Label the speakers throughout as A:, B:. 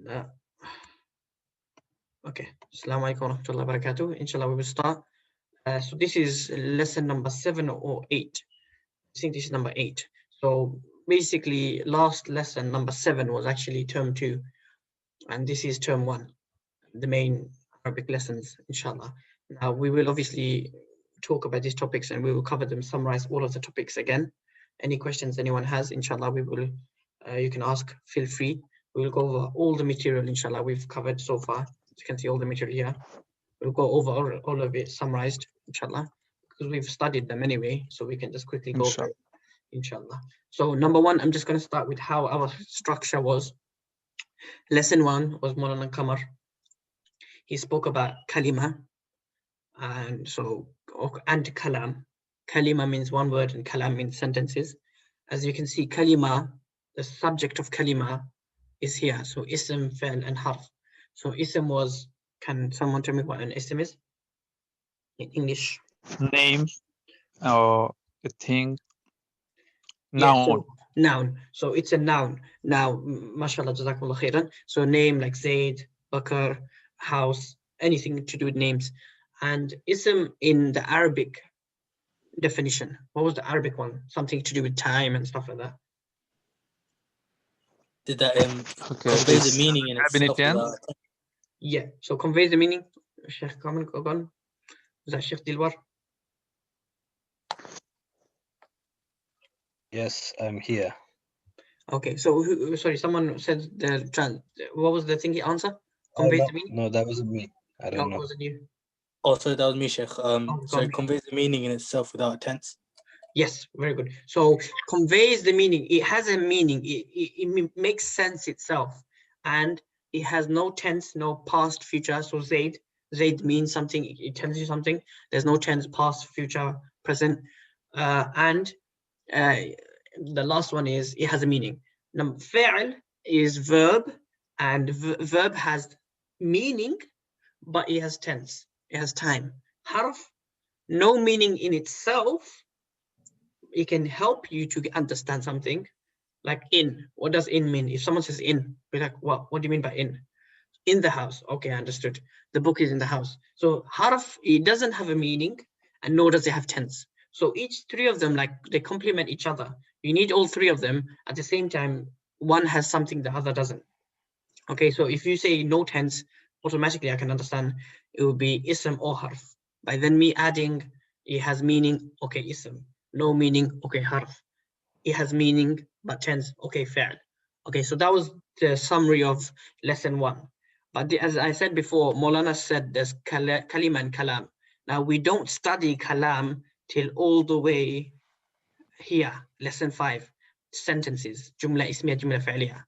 A: Uh, okay. Assalamu alaikum wa rahmatullahi wa barakatuh. Inshallah, we will start. So this is lesson number 7 or 8. I think this is number 8. So basically, last lesson number 7 was actually term 2, and this is term 1, the main Arabic lessons, inshallah. Now we will obviously talk about these topics and we will cover them, summarize all of the topics again. Any questions anyone has, inshallah, we will. You can ask. Feel free. We will go over all the material, inshallah, we've covered so far. As you can see all the material here. We'll go over all of it summarized, inshallah, because we've studied them anyway, so we can just quickly go through, inshallah. So number 1, I'm just going to start with how our structure was. Lesson 1 was Maulana Qamar. He spoke about kalima, and kalam. Kalima means one word and kalam means sentences. As you can see, kalima, the subject of kalima is here. So ism, fi'l and harf. So ism was, can someone tell me what an ism is in English?
B: Name or a thing.
A: Yeah,
B: Noun.
A: so noun. So it's a noun. Now, mashallah, jazakumullah khairan. So name like Zaid, Bakr, house, anything to do with names. And ism in the Arabic definition, what was the Arabic one? Something to do with time and stuff like that.
C: Did that
B: Okay,
C: convey
B: this
C: the meaning in itself?
B: tense.
A: Yeah, so conveys the meaning. Sheikh Kamal Kogan. Is that Sheikh Dilwar?
D: Yes, I'm here.
A: Okay, so sorry, someone said what was the thing he answered? Conveys the meaning?
D: No, that wasn't me. I don't know.
A: Wasn't you?
C: Oh, sorry, that was me, Sheikh. So
A: sorry.
C: it conveys the meaning in itself without a tense.
A: Yes, very good. So conveys the meaning. It has a meaning. It makes sense itself, and it has no tense, no past, future. So Zaid means something. It tells you something. There's no tense, past, future, present, and the last one is it has a meaning. Number fi'l is verb, and verb has meaning, but it has tense. It has time. Harf, no meaning in itself. It can help you to understand something, like in. What does in mean? If someone says in, we're like, what do you mean by in? In the house. Okay, I understood. The book is in the house. So harf, it doesn't have a meaning, and nor does it have tense. So each three of them, like, they complement each other. You need all three of them at the same time. One has something the other doesn't. Okay, so if you say no tense, automatically I can understand it will be ism or harf. By then me adding, it has meaning, okay, ism. No meaning, okay, harf. It has meaning, but tense, okay, fi'l. Okay, so that was the summary of lesson 1. But as I said before, Maulana said there's kalima and kalam. Now we don't study kalam till all the way here, lesson 5, sentences, jumla ismiya, jumla fi'liya.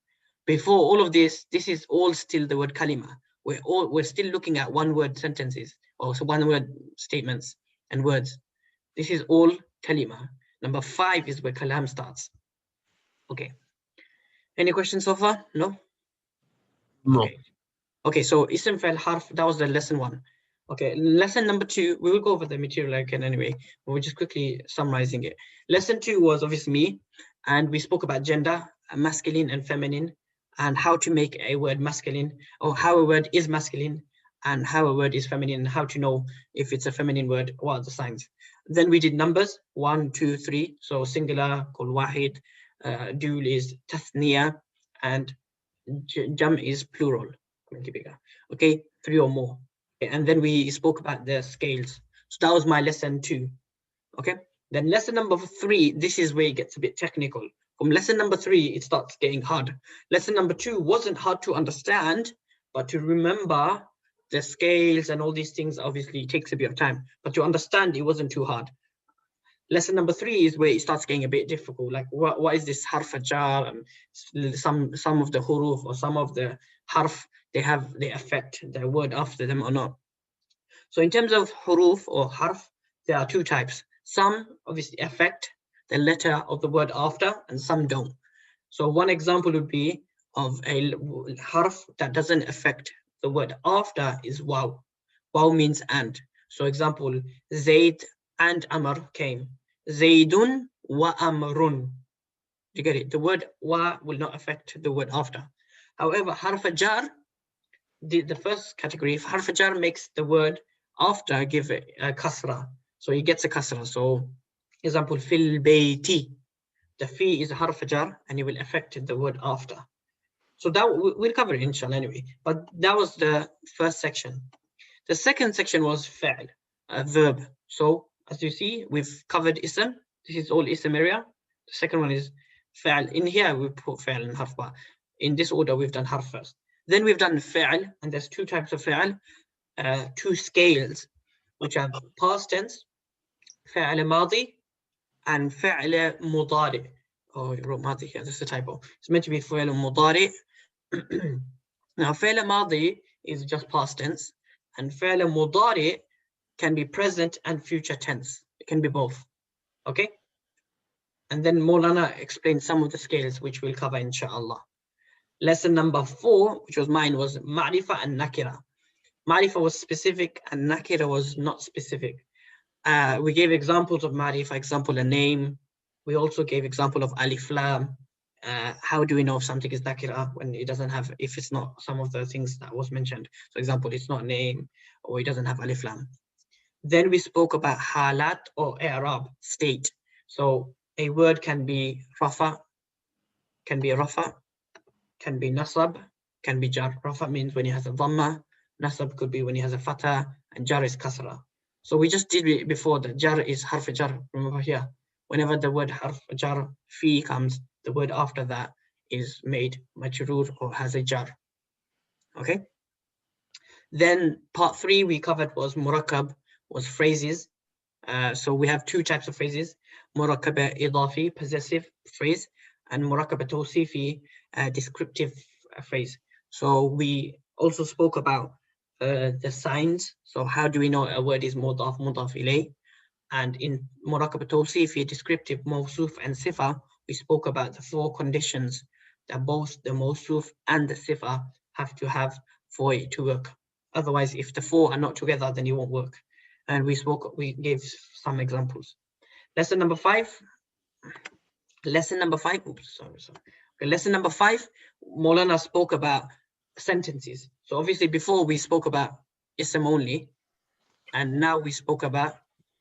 A: Before all of this is all still the word kalima. We're still looking at one word sentences, or so one word statements and words. This is all kalima. Number 5 is where kalam starts. Okay. Any questions so far? No?
B: No.
A: Okay, so ism, fi'l, harf, that was the lesson 1. Okay, lesson number 2, we will go over the material again anyway, but we're just quickly summarizing it. Lesson 2 was obviously me, and we spoke about gender, masculine and feminine, and how to make a word masculine, or how a word is masculine, and how a word is feminine, and how to know if it's a feminine word, what are the signs. Then we did numbers, 1, 2, 3, so singular, called wahid, dual is tathniya, and jam is plural. Okay, 3 or more. Okay, and then we spoke about the scales. So that was my lesson 2. Okay, then lesson number 3, this is where it gets a bit technical. From lesson number 3, it starts getting hard. Lesson number 2 wasn't hard to understand, but to remember the scales and all these things obviously takes a bit of time. But to understand, it wasn't too hard. Lesson number 3 is where it starts getting a bit difficult. Like what is this harf jar, and some of the huruf or some of the harf, they affect the word after them or not. So in terms of huruf or harf, there are 2 types. Some obviously affect the letter of the word after, and some don't. So one example would be of a harf that doesn't affect the word after is waw. Waw means and. So example, Zaid and Amr came. Zaidun wa Amrun. You get it? The word wa will not affect the word after. However, harf jar, the first category, if harf jar makes the word after give it a kasra, so he gets a kasra. So example, fil bayti, the fi is a harf jar and it will affect the word after. So that we'll cover it inshallah anyway, but that was the first section. The second section was fa'l, a verb. So as you see, we've covered ism. This is all ism area. The second one is fa'al. In here, we put fa'al and harf ba. In this order, we've done harf first. Then we've done fa'al, and there's two types of fa'al, two scales, which are past tense, fa'al madi, and fa'al mudari. Oh, you wrote madi here, this is a typo. It's meant to be fa'al mudari. Now, fa'al madi is just past tense, and fa'al mudari can be present and future tense. It can be both. Okay? And then Maulana explained some of the scales which we'll cover inshallah. Lesson number 4, which was mine, was Ma'rifa and Nakira. Ma'rifa was specific and Nakira was not specific. We gave examples of Ma'rifa, example, a name. We also gave example of Alif Lam. How do we know if something is Nakira when it doesn't have, if it's not some of the things that was mentioned? So example, it's not name or it doesn't have Alif Lam. Then we spoke about Halat or I'rab, state. So a word can be Rafa, can be Rafa, can be Nasab, can be Jar. Rafa means when it has a Dhamma, Nasab could be when it has a Fatah, and Jar is Kasra. So we just did it before, that Jar is Harf Jar, remember here. Whenever the word Harf Jar, Fi comes, the word after that is made Majroor or has a Jar. Okay? Then part 3 we covered was Murakkab, was phrases. So we have two types of phrases, Murakkab Idafi, possessive phrase, and Murakkab Tawsifi, descriptive phrase. So we also spoke about the signs. So how do we know a word is mudaf, mudaf ilay? And in Murakkab Tawsifi, descriptive, mawsuf and sifa, we spoke about the 4 conditions that both the mawsuf and the sifa have to have for it to work. Otherwise, if the 4 are not together, then it won't work. And we gave some examples. Lesson number 5. Lesson number 5. Oops, sorry. Okay, lesson number 5. Maulana spoke about sentences. So obviously before we spoke about ism only, and now we spoke about.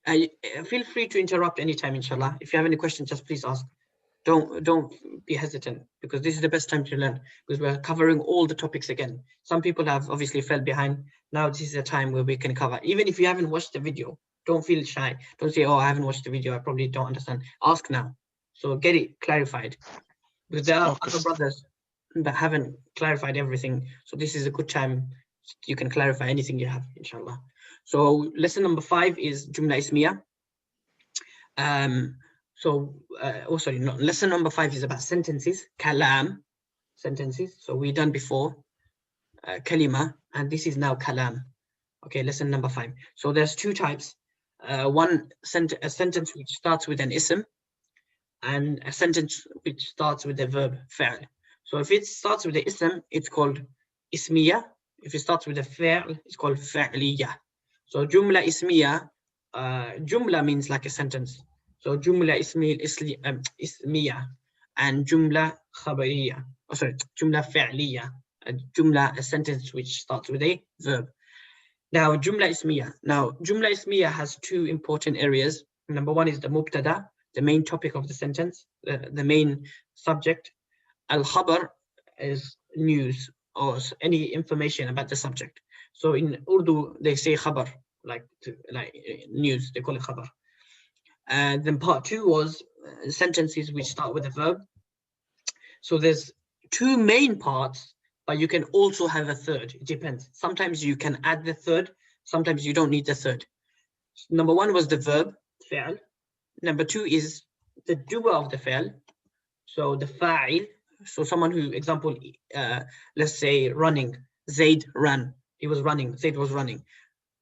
A: Feel free to interrupt anytime, inshallah. If you have any questions, just please ask. Don't be hesitant, because this is the best time to learn, because we're covering all the topics again. Some people have obviously fell behind. Now this is a time where we can cover. Even if you haven't watched the video, don't feel shy. Don't say, oh, I haven't watched the video, I probably don't understand. Ask now. So get it clarified. Because there are other brothers that haven't clarified everything. So this is a good time. You can clarify anything you have, inshallah. So lesson number 5 is Jumla Ismiya. Lesson number 5 is about sentences, kalam, sentences. So we done before kalima, and this is now kalam. Okay, lesson number 5. So there's 2 types. A sentence which starts with an ism, and a sentence which starts with the verb fa'al. So if it starts with the ism, it's called ismiya. If it starts with the fa'al, it's called fa'liya. So jumla ismiya, jumla means like a sentence. So jumla ismiya and jumla khabariya. Oh, sorry, jumla fa'liya. Jumla, a sentence which starts with a verb. Now jumla ismiya. Now jumla ismiya has 2 important areas. Number 1 is the mubtada, the main topic of the sentence, the main subject. Al-khabar is news or any information about the subject. So in Urdu, they say khabar, like news, they call it khabar. And then part 2 was sentences which start with a verb. So there's 2 main parts, but you can also have a third. It depends. Sometimes you can add the third, sometimes you don't need the third. Number 1 was the verb, fi'al. Number 2 is the doer of the fi'al. So the fa'il, so someone who, example, let's say running, Zaid ran, he was running, Zaid was running.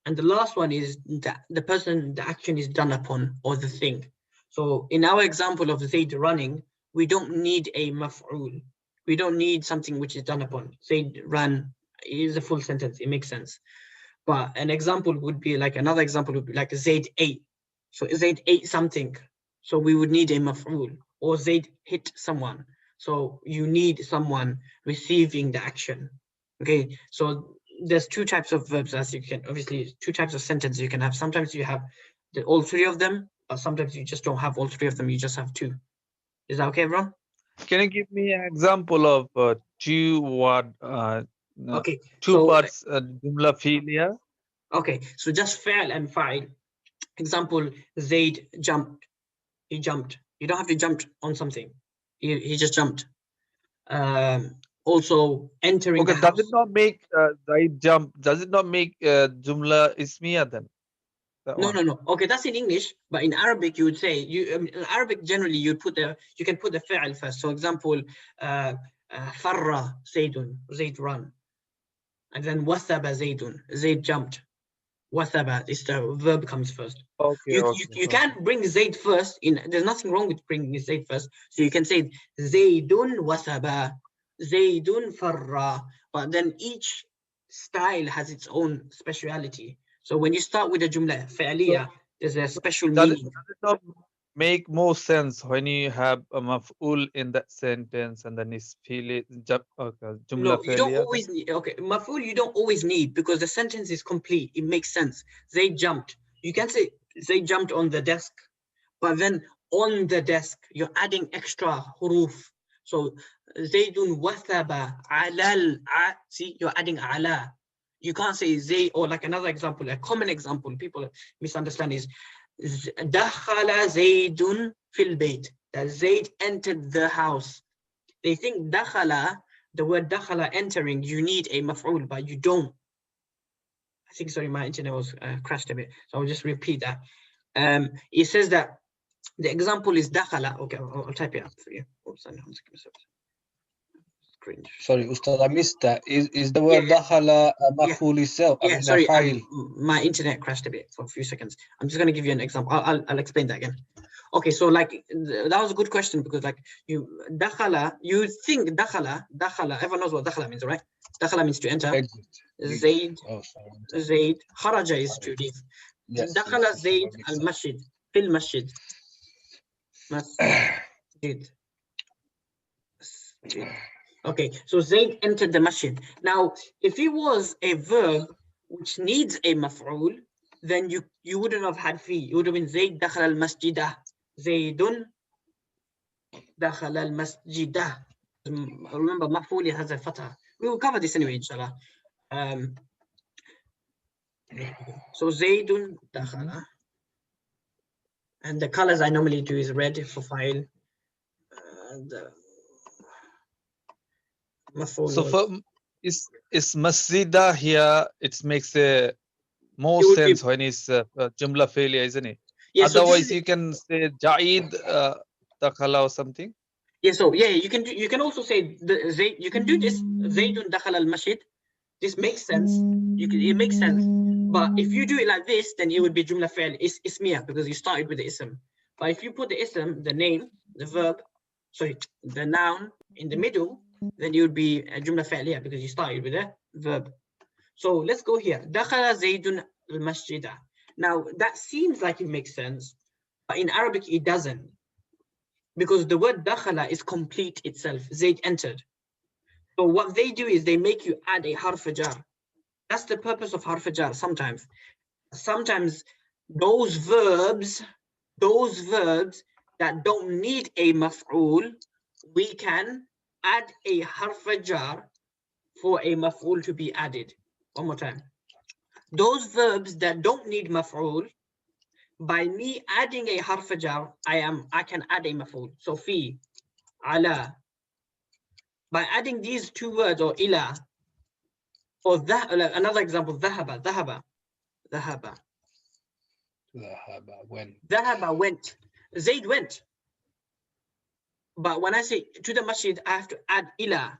A: And the last one is the person, the action is done upon, or the thing. So in our example of Zaid running, we don't need a maf'ul. We don't need something which is done upon. Zaid ran is a full sentence, it makes sense. But an example would be like, another example would be like Zaid ate. So Zaid ate something. So we would need a maf'ul, or Zaid hit someone. So you need someone receiving the action. Okay, so there's two types of verbs, as you can obviously two types of sentences you can have. Sometimes you have all three of them, but sometimes you just don't have all three of them. You just have two. Is that okay, everyone?
B: Can you give me an example of two word,
A: Okay,
B: two
A: so
B: parts jumla fi'liya?
A: okay, so just fa'al and fa'il. Example, Zaid jumped. He jumped. You don't have to jump on something. He just jumped. Also entering
B: Okay,
A: the
B: does
A: house.
B: it not make right jump? Does it not make jumla ismiya then? That
A: No,
B: one.
A: no, no. Okay, that's in English, but in Arabic you would say in Arabic generally you can put the fi'al first. So example, farra Zaidun, Zaid run, and then wathaba Zaidun, Zaid jumped. Wathaba is the verb comes first.
B: Okay,
A: You can't bring Zaid first. There's nothing wrong with bringing Zaid first. So you can say Zaidun wathaba, Zaidun farra, but then each style has its own speciality. So when you start with a jumla fi'liya, there's a special
B: Does
A: meaning.
B: it not make more sense when you have a maf'ul in that sentence and then it's jumla
A: No, you don't
B: fi'liya?
A: always need. Okay, maf'ul you don't always need because the sentence is complete. It makes sense. Zaid jumped. You can say Zaid jumped on the desk, but then on the desk you're adding extra huruf. So Zaidun wathaba alal. See, you're adding ala. You can't say Zayd, or like another example, a common example people misunderstand is dakhala Zaydun fil bayt. That Zayd entered the house. They think dakhala, the word dakhala, entering, you need a maf'ul, but you don't. I think, sorry, my internet was crashed a bit, so I'll just repeat that. It says that the example is dakhala. Okay, I'll type it up for you. Oops,
D: Sorry, Ustad, I missed that. Is the word dakhala a maf'ul itself? I
A: Yeah,
D: mean, a
A: sorry,
D: fa'il.
A: my internet crashed a bit for a few seconds. I'm just going to give you an example. I'll explain that again. Okay, so like that was a good question because like dakhala, you think dakhala, everyone knows what dakhala means, right? Dakhala means to enter.
D: Exit.
A: Zaid,
D: Oh, sorry.
A: Zaid, kharaja is to leave.
D: Yes,
A: Dakhala
D: yes,
A: Zaid
D: yes,
A: al-masjid, fil masjid. Masjid. Okay, so Zaid entered the masjid. Now, if it was a verb which needs a maf'ul, then you wouldn't have had fi. It would have been Zaid dakhala al-masjidah. Zaidun dakhala al-masjidah. Remember, maf'ul has a fatha. We will cover this anyway, inshallah. So Zaidun dakhala. And the colors I normally do is red for file. And
B: So for is masjidah here, it makes a more
A: It would be-
B: sense when it's jumla fi'liya, isn't it?
A: Yeah, so this
B: Otherwise,
A: is-
B: you can say Ja'id dakhala or something.
A: Yeah, so yeah, you can also say you can do this Zaidun dakhala al-masjid. This makes sense. It makes sense. But if you do it like this, then it would be jumla fi'l ismiya because you started with the ism. But if you put the ism, the name, the verb, sorry, the noun in the middle, then it would be a jumla fi'liya because you started with a verb. So let's go here. Dakhala Zaidun al-masjida. Now that seems like it makes sense, but in Arabic it doesn't. Because the word dakhala is complete itself. Zaid entered. So what they do is they make you add a harf jar. That's the purpose of harf jar sometimes. Sometimes those verbs that don't need a maf'ul, we can add a harf jar for a maf'ul to be added. One more time. Those verbs that don't need maf'ul, by me adding a harf jar, I can add a maf'ul. So fi, ala. By adding these two words or ila, or that, another example, dhahaba.
D: When?
A: Dhahaba went. Zaid went. But when I say to the masjid, I have to add ila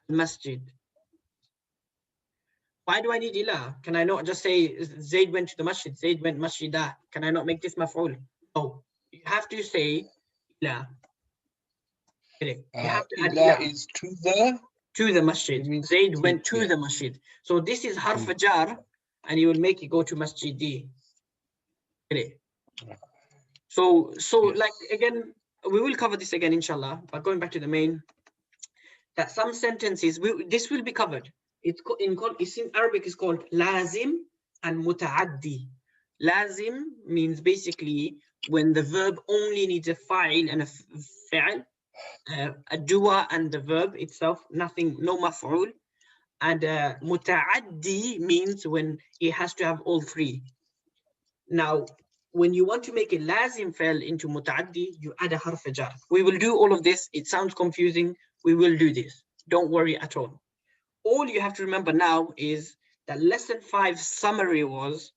A: masjid. Why do I need ila? Can I not just say Zaid went to the masjid? Zaid went masjidah. Can I not make this maf'ul? No. You have to say ila. You have to add
D: Ila
A: ila.
D: is
A: To the masjid. Zaid went to the masjid. So this is harf jar, and you will make it go to masjidi. So like again, we will cover this again, inshallah, but going back to the main, that some sentences, this will be covered. It's in Arabic, it's called lazim and muta'addi. Lazim means basically when the verb only needs a fa'il and a fi'al, a doer and the verb itself, nothing, no maf'ul. And muta'addi means when it has to have all three. Now, when you want to make a lazim fi'l into muta'addi, you add a harf jar. We will do all of this. It sounds confusing. We will do this. Don't worry at all. All you have to remember now is that lesson 5 summary was,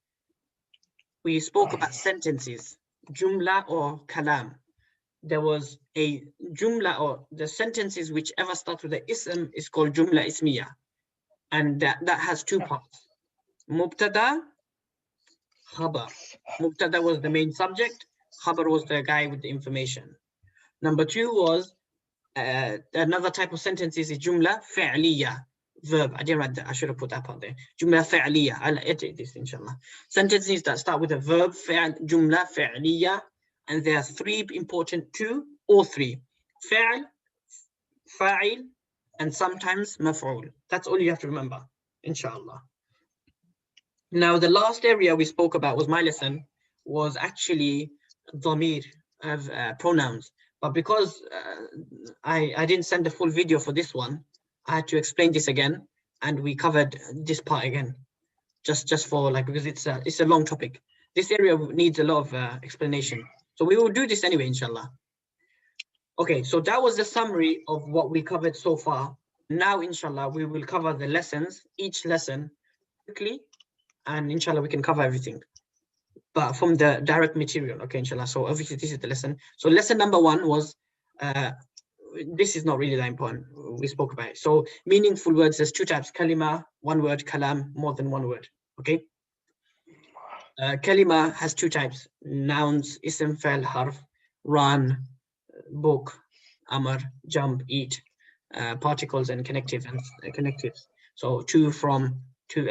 A: we spoke about sentences, jumla or kalam. There was a jumla, or the sentences whichever start with the ism is called jumla ismiya. And that has two parts. Mubtada, khabar. Mubtada was the main subject. Khabar was the guy with the information. Number 2 was another type of sentences is jumla fi'liya, verb. I didn't write that. I should have put that part there. Jumla fi'liya. I'll edit this, inshallah. Sentences that start with a verb, jumla fi'liya, and there are 3 important, 2 or 3. Fi'l, fa'il, and sometimes maf'ul. That's all you have to remember, inshallah. Now, the last area we spoke about was my lesson, was actually dhamir, of pronouns. But because I didn't send a full video for this one, I had to explain this again, and we covered this part again, just for like, because it's a long topic. This area needs a lot of explanation. So we will do this anyway, inshallah. Okay, so that was the summary of what we covered so far. Now, inshallah, we will cover the lessons, each lesson quickly, and inshallah, we can cover everything, but from the direct material, okay, inshallah. So obviously, this is the lesson. So lesson number 1 was, this is not really that important. We spoke about it. So meaningful words, there's 2 types, kalima, 1 word, kalam, more than 1 word, okay? Kalima has 2 types, nouns, ism, fa'il, harf, run, book, amr, jump, eat, particles and connectives. So 2 from, 2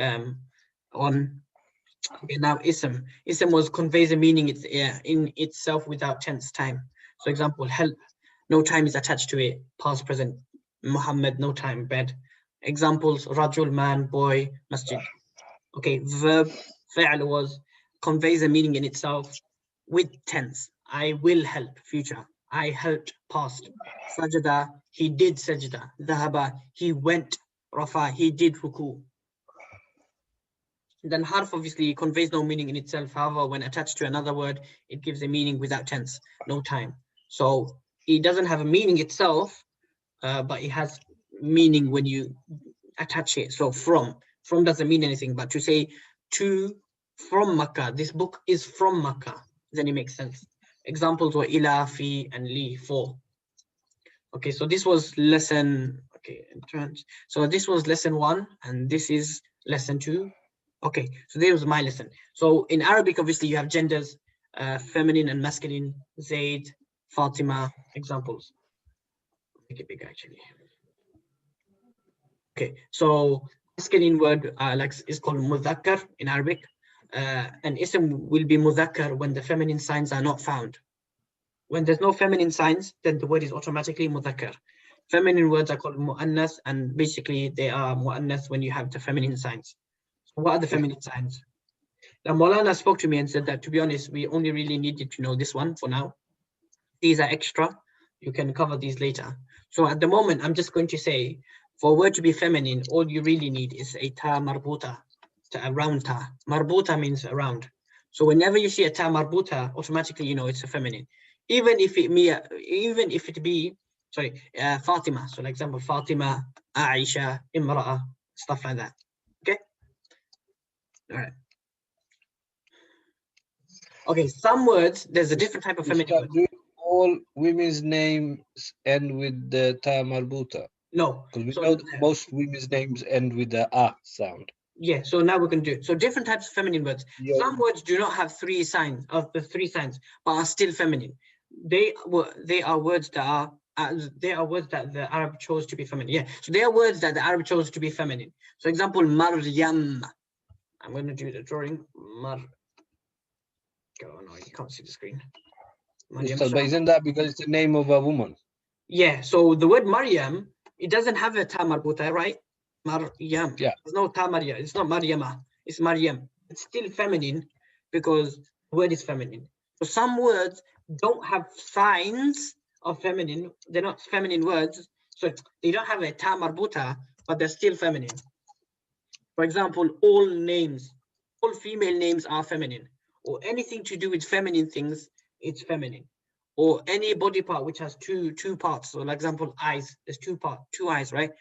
A: on. Okay, now ism. Ism was conveys a meaning in itself without tense time. So example, help, no time is attached to it, past, present. Muhammad, no time, bed. Examples, rajul, man, boy, masjid. Okay, verb, fa'al was conveys a meaning in itself with tense. I will help, future. I helped, past. Sajada, he did sajda. Dhahaba, he went. Rafa, he did ruku. Then harf obviously conveys no meaning in itself. However, when attached to another word, it gives a meaning without tense, no time. So it doesn't have a meaning itself, but it has meaning when you attach it. So from doesn't mean anything, but to say from Makkah, this book is from Makkah, then it makes sense. Examples were ila, fi, and li, for. Okay, so this was lesson, so this was lesson 1, and this is lesson 2. Okay, so there was my lesson. So in Arabic, obviously you have genders, feminine and masculine, Zaid, Fatima, examples. Make it big actually. Okay, so masculine word is called mudhakkar in Arabic, and ism will be mudhakkar when the feminine signs are not found. When there's no feminine signs, then the word is automatically mudhakkar. Feminine words are called mu'annas, and basically they are mu'annas when you have the feminine signs. What are the feminine signs? Now, Maulana spoke to me and said that, to be honest, we only really needed to know this one for now. These are extra. You can cover these later. So at the moment, I'm just going to say, for a word to be feminine, all you really need is a ta marbuta, a round ta. Marbuta means around. So whenever you see a ta marbuta, automatically you know it's a feminine. Even if it be Fatima. So, like example, Fatima, Aisha, Imra'a, stuff like that. Okay. All right. Okay, some words, there's a different type of feminine word.
D: All women's names end with the ta marbuta.
A: No.
D: Because we know that most women's names end with the a sound.
A: Yeah, so now we're going to do it. So different types of feminine words. Yeah. Some words do not have 3 signs, but are still feminine. They are words that the Arab chose to be feminine. Yeah, so they are words that the Arab chose to be feminine. So example, Maryam. I'm going to do the drawing. Oh no, you can't see the screen. Maryam.
D: Mr. But isn't that because it's the name of a woman?
A: Yeah, so the word Maryam, it doesn't have a ta marbuta, right? Maryam.
D: Yeah.
A: There's no ta Maryam. It's not Maryama. It's Maryam. It's still feminine because the word is feminine. So some words don't have signs of feminine. They're not feminine words. So they don't have a ta marbuta, but they're still feminine. For example, all names, all female names are feminine, or anything to do with feminine things, it's feminine. Or any body part which has two parts. So, like example, eyes. There's two eyes, right?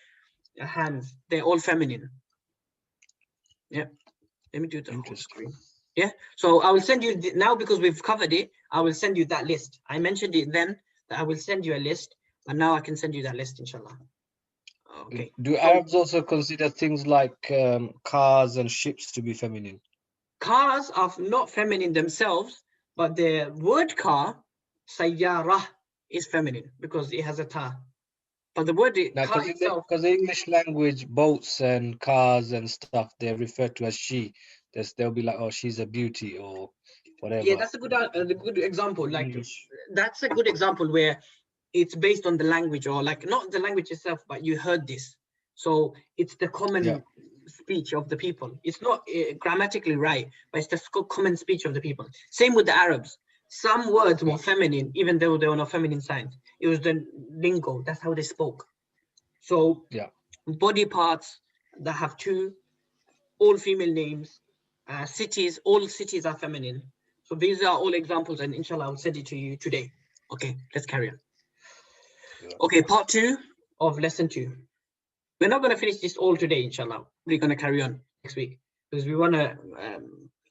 A: Hands. They're all feminine. Yeah. Let me do the whole
D: Interesting.
A: screen. Yeah. So I will send you now because we've covered it. I will send you that list. I mentioned it then that I will send you a list, and now I can send you that list, inshallah. Okay.
D: Do Arabs also consider things like cars and ships to be feminine?
A: Cars are not feminine themselves, but the word car, sayyara, is feminine because it has a ta. But the word
D: Now,
A: car itself,
D: because the English language, boats and cars and stuff, they're referred to as she. They'll be like, oh, she's a beauty or whatever.
A: yeah, that's a good example. Like
D: English.
A: that's a good example where it's based on the language, or like not the language itself, but you heard this. So it's the common speech of the people. It's not grammatically right, but it's the common speech of the people. Same with the Arabs. Some words were feminine, even though they were not feminine signs. It was the lingo. That's how they spoke. So body parts that have two, all female names, cities, all cities are feminine. So these are all examples, and inshallah, I'll send it to you today. Okay, let's carry on. Okay, part 2 of lesson 2. We're not going to finish this all today, inshallah. We're going to carry on next week because we want to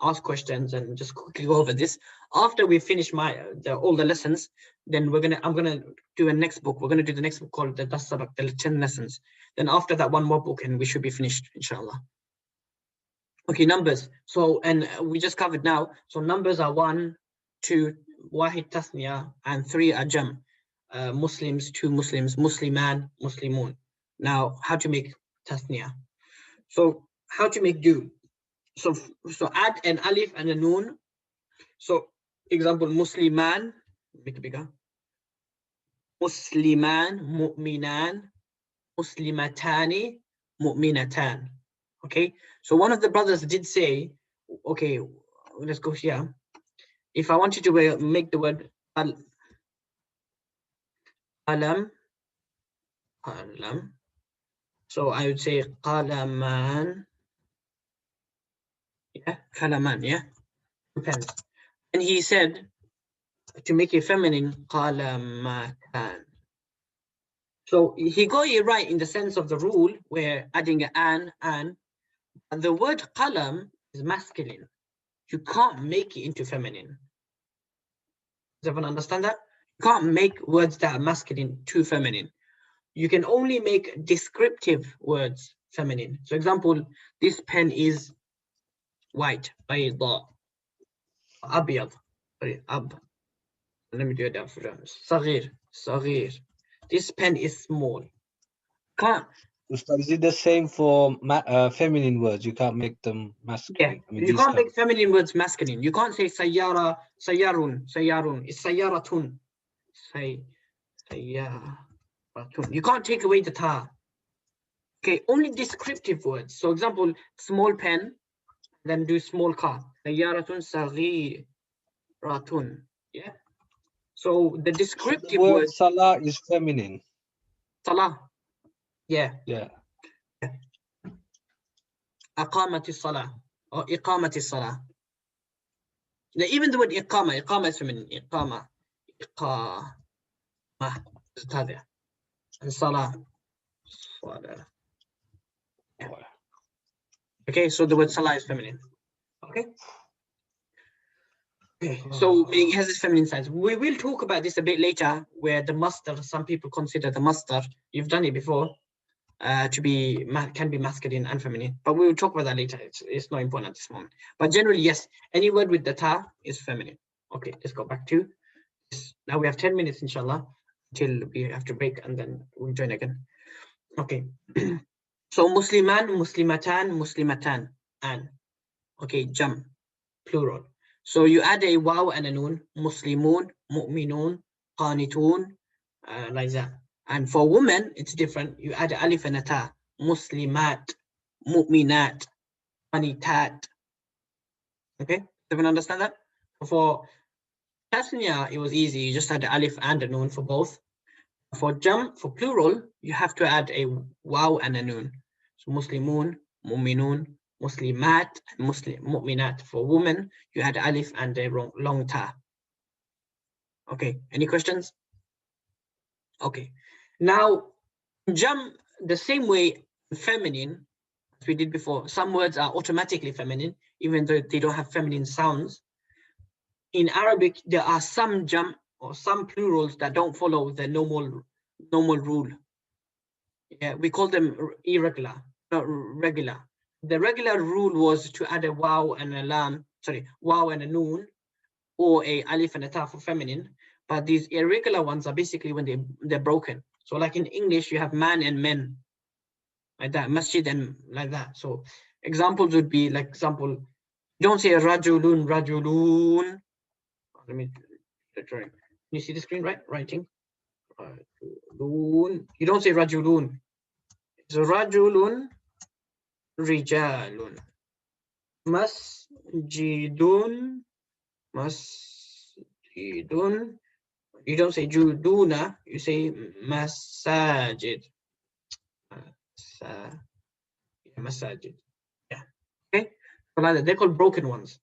A: ask questions and just quickly go over this. After we finish all the lessons, then I'm going to do a next book. We're going to do the next book called the Das Sabak, the 10 lessons. Then after that, one more book and we should be finished, inshallah. Okay, numbers. So, and we just covered now. So numbers are 1, 2, wahid tasniya, and 3 are jam. Muslims, 2 Muslims, Musliman, Muslimun. Now, how to make tasniya? So, how to make do? So add an alif and a noon. So, example, Musliman, make it bigger. Musliman, mu'minan, muslimatani, mu'minatan. Okay, so one of the brothers did say, okay, let's go here. If I wanted to make the word qalam, so I would say qalaman, yeah, qalaman, yeah, depends. And he said to make it feminine, qalamatan. So he got it right in the sense of the rule where adding an, and the word qalam is masculine. You can't make it into feminine. Does everyone understand that? You can't make words that are masculine too feminine. You can only make descriptive words feminine. So example, this pen is white, bayda, abyad, sorry, ab. Let me do it for them. Saghir, saghir. This pen is small. Can't.
D: Ustad, is it the same for feminine words? You can't make them masculine.
A: Yeah, you can't make feminine words masculine. You can't say sayyara, sayyarun, sayyarun. It's sayyaratun. Sayyaratun. You can't take away the ta. Okay, only descriptive words. So example, small pen, then do small car. Sayyaratun, saghiratun. Yeah. So the descriptive
D: the word
A: word
D: salah is feminine.
A: salah. Yeah.
D: Yeah.
A: Aqamati salah or iqamati salah. Now, even the word iqama is feminine. Iqama. And salah. Yeah. Okay, so the word salah is feminine. Okay. Okay, so it has its feminine sides. We will talk about this a bit later, where the masdar, some people consider the masdar, you've done it before, to be can be masculine and feminine, but we will talk about that later. It's not important at this moment, but generally yes, any word with the ta is feminine. Okay, let's go back to this. Now we have 10 minutes inshallah till we have to break, and then we'll join again. Okay. So musliman, muslimatan, muslimatan, and okay, jam, plural. So you add a waw and a noon, muslimun, mu'minun, qanitun, like that. And for women, it's different. You add a alif and a ta, muslimat, mu'minat, qanitat. Okay, everyone understand that? For tasniya, it was easy. You just had a alif and a noon for both. For plural, you have to add a waw and a noon. So muslimun, mu'minun, muslimat, and mu'minat. For women, you add alif and a long ta. Okay, any questions? Okay, now the same way feminine as we did before, some words are automatically feminine even though they don't have feminine sounds. In Arabic, there are some or some plurals that don't follow the normal rule. Yeah, we call them irregular, not regular. The regular rule was to add a waw and a lam, waw and a noon, or a alif and a ta for feminine. But these irregular ones are basically when they're broken. So like in English, you have man and men, like that, masjid and like that. So examples would be like don't say rajulun, rajulun. Let me try. You see the screen, right? Writing. Rajulun. You don't say rajulun. It's rajulun, rijalun. Masjidun, masjidun. You don't say juduna, you say masajid. Masajid. Yeah. Okay. So like that, they're called broken ones.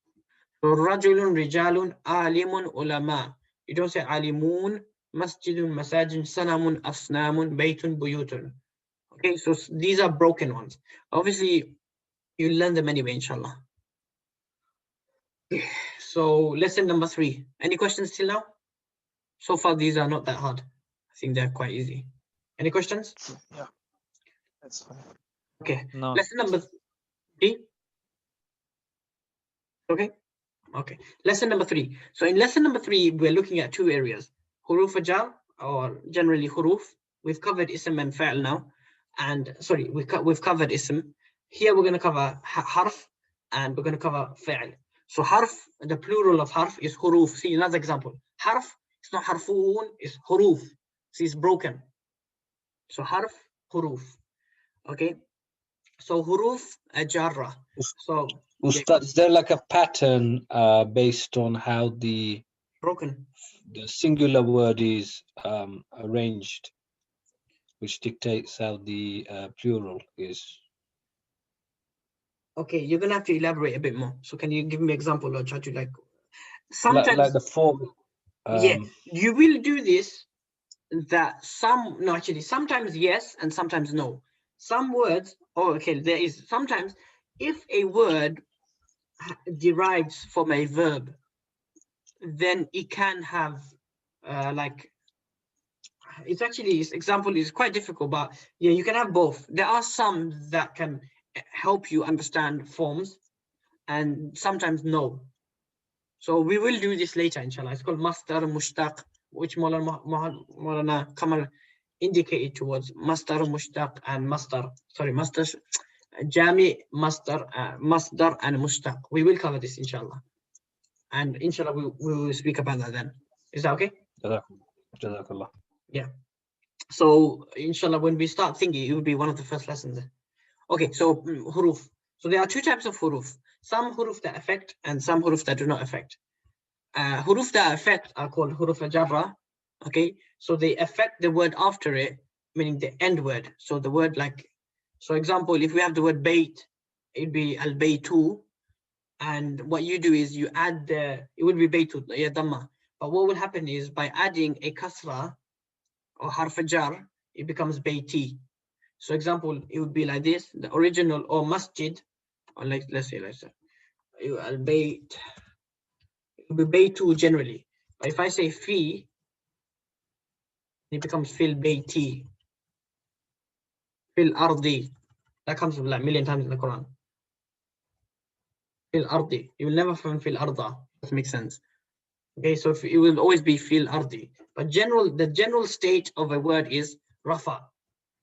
A: So rajulun, rijalun, alimun, ulama. You don't say alimun, masjidun, masajid, sanamun, asnamun, baytun, buyutun. Okay, so these are broken ones. Obviously, you learn them anyway, inshallah. So lesson number 3. Any questions till now? So far, these are not that hard. I think they're quite easy. Any questions?
B: Yeah, that's fine.
A: Okay.
B: No.
A: Lesson number 3. Okay. Okay. Lesson number 3. So in lesson number 3, we're looking at 2 areas. Huruf jar, or generally huruf. We've covered ism and fa'al now. And sorry, we've covered ism. Here we're going to cover harf, and we're going to cover fa'al. So harf, the plural of harf is huruf. See another example. Harf, it's not harfun, it's huruf. See, it's broken. So harf, huruf. Okay. So huruf jarra. So
D: Ustad, is there like a pattern based on how the singular word is arranged, which dictates how the plural is?
A: Okay, you're gonna have to elaborate a bit more. So can you give me an example or try to like sometimes
D: like the form?
A: Yeah, you will do this. That sometimes yes and sometimes no. Some words, there is sometimes if a word derives from a verb, then it can have example is quite difficult, but yeah, you can have both. There are some that can help you understand forms and sometimes no. So we will do this later, inshallah. It's called masdar mushtaq, which Maulana Kamal indicated towards masdar mushtaq and masdar jami, masdar and mushtaq. We will cover this, inshallah. And inshallah, we will speak about that then. Is that okay?
D: Jazakallah.
A: Yeah. So inshallah, when we start thinking, it will be one of the first lessons. Okay, so huruf. So there are 2 types of huruf. Some huruf that affect and some huruf that do not affect. Huruf that affect are called huruf jarra. Okay, so they affect the word after it, meaning the end word. So the word so example, if we have the word bayt, it'd be al baytu. And what you do is you add it would be baytu, yeah, dhamma. But what will happen is by adding a kasra or harf jar, it becomes bayti. So example, it would be like this, the original, or masjid, or let's say al-bayt, it would be baytu generally. But if I say fi, it becomes fil bayti, fil ardi. That comes like a million times in the Quran. Fil ardi. You will never find fil arda. That makes sense. Okay, so it will always be fil ardi. But the general state of a word is rafa.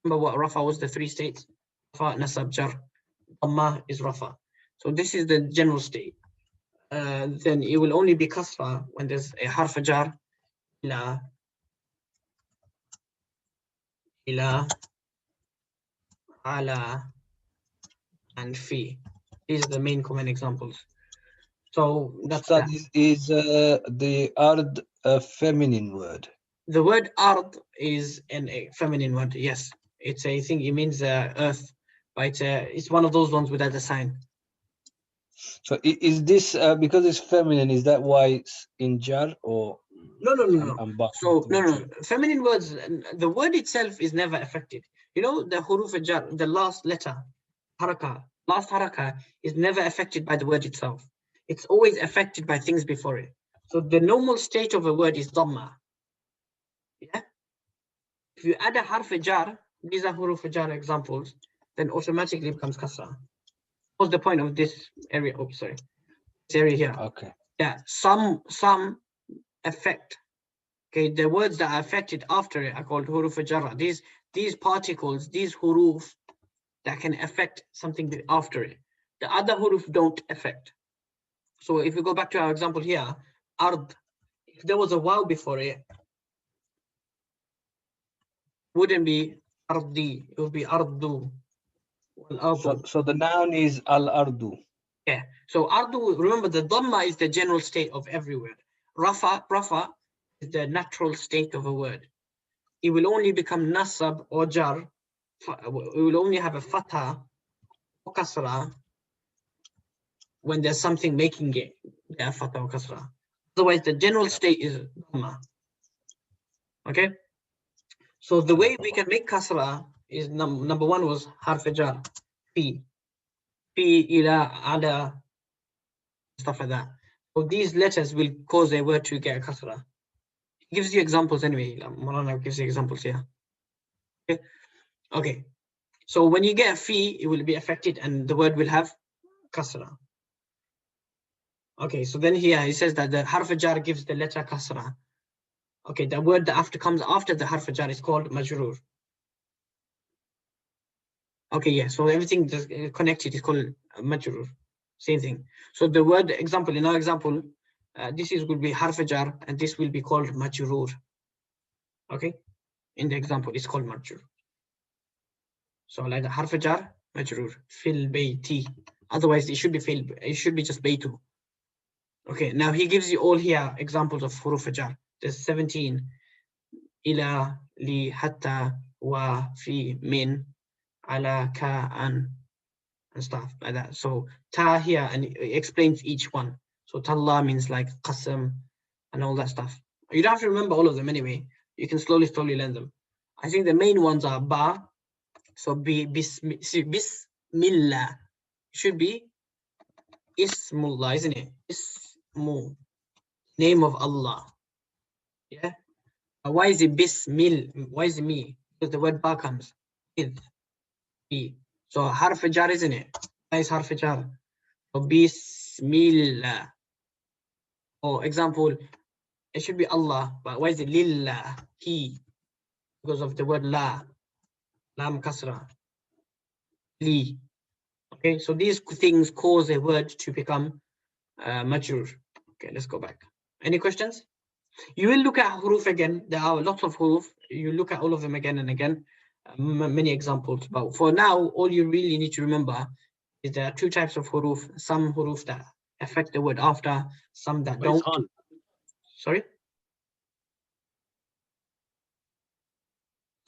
A: Remember what rafa was, the 3 states? Rafa, nasab, jar. Dhamma is rafa. So this is the general state. then it will only be kasra when there's a harf jar, ila, ala, and fi. These are the main common examples. So that's
D: That
A: that.
D: is the ard a feminine word?
A: The word ard is a feminine word. Yes, it's a thing. It means earth, but it's one of those ones without a sign.
D: So is this because it's feminine? Is that why it's in jar or?
A: No.
D: I'm back
A: So
D: to
A: no.
D: it.
A: Feminine words. The word itself is never affected. You know, the huruf jar, the last letter, haraka, last haraka is never affected by the word itself. It's always affected by things before it. So the normal state of a word is dhamma. Yeah. If you add a harf jar, these are huruf jar examples, then automatically becomes kasra. What's the point of this area? Oh, sorry, this area here.
D: Okay.
A: Yeah, some affect. Okay, the words that are affected after it are called huruf jar. These particles, these huruf that can affect something after it. The other huruf don't affect. So if we go back to our example here, ard, if there was a waw before it, wouldn't be ardi, it would be ardu.
D: So the noun is al ardu.
A: Yeah. So ardu, remember the dhamma is the general state of every word. Rafa is the natural state of a word. It will only become nasab or jar. It will only have a fatha or kasra when there's something making it fatha or kasra. Otherwise, the general state is dhamma. Okay. So the way we can make kasra is number one was harf jar, fi, ila, ala, stuff like that. So these letters will cause a word to get a kasra. It gives you examples anyway. Maulana gives you examples here. Okay. So when you get a fi, it will be affected and the word will have kasra. Okay, so then here he says that the harf jar gives the letter kasra. Okay, the word that comes after the harf jar is called majrur. Okay, yeah, so everything that's connected is called majrur. Same thing. So the word example, in our example, this will be harf jar and this will be called majrur. Okay, in the example, it's called majrur. So like the harf jar, majrur, fil bayti. Otherwise, it should be just baytu. Okay, now he gives you all here examples of huruf jar. There's 17. Ila, li, hatta, wa, fi, min, ala, ka, an, and stuff like that. So ta here, and it explains each one. So tallah means like qasam and all that stuff. You don't have to remember all of them anyway. You can slowly learn them. I think the main ones are ba. So bismillah should be ismullah, isn't it? Ismu, name of Allah. Yeah. Why is it bismil? Why is it me? Because the word ba comes with be. So harf jar, isn't it? Why is harf jar? So bismillah. For example, it should be Allah, but why is it lillah? He, because of the word la, lam kasra, li. Okay, so these things cause a word to become majrur. Okay, let's go back. Any questions? You will look at huruf again. There are lots of huruf. You look at all of them again and again. Many examples. But for now, all you really need to remember is there are two types of huruf. Some huruf that affect the word after, some that don't. Sorry?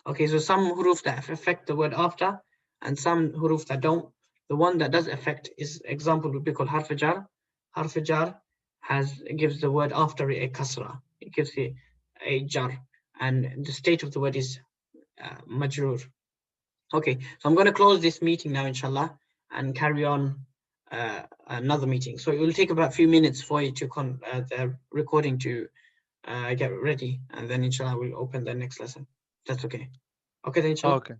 A: Okay, so some huruf that affect the word after and some huruf that don't. The one that does affect is example would be called harf jar. Harf jar gives the word after it a kasra. It gives it a jar, and the state of the word is majrur. Okay, so I'm going to close this meeting now, inshallah, and carry on another meeting. So it will take about a few minutes for you to the recording to get ready, and then inshallah we'll open the next lesson. That's okay. Okay, then inshallah.
B: Okay.